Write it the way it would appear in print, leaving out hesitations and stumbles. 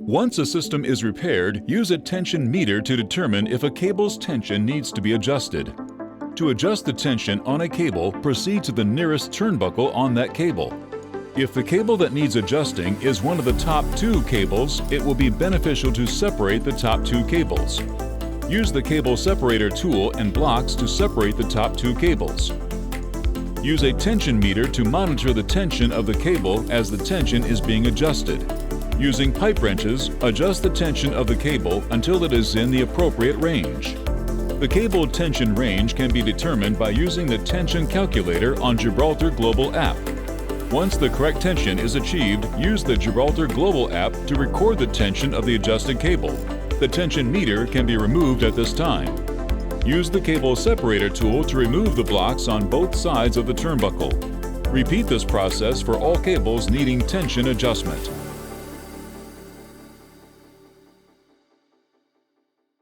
Once a system is repaired, use a tension meter to determine if a cable's tension needs to be adjusted. To adjust the tension on a cable, proceed to the nearest turnbuckle on that cable. If the cable that needs adjusting is one of the top two cables, it will be beneficial to separate the top two cables. Use the cable separator tool and blocks to separate the top two cables. Use a tension meter to monitor the tension of the cable as the tension is being adjusted. Using pipe wrenches, adjust the tension of the cable until it is in the appropriate range. The cable tension range can be determined by using the tension calculator on Gibraltar Global app. Once the correct tension is achieved, use the Gibraltar Global app to record the tension of the adjusted cable. The tension meter can be removed at this time. Use the cable separator tool to remove the blocks on both sides of the turnbuckle. Repeat this process for all cables needing tension adjustment.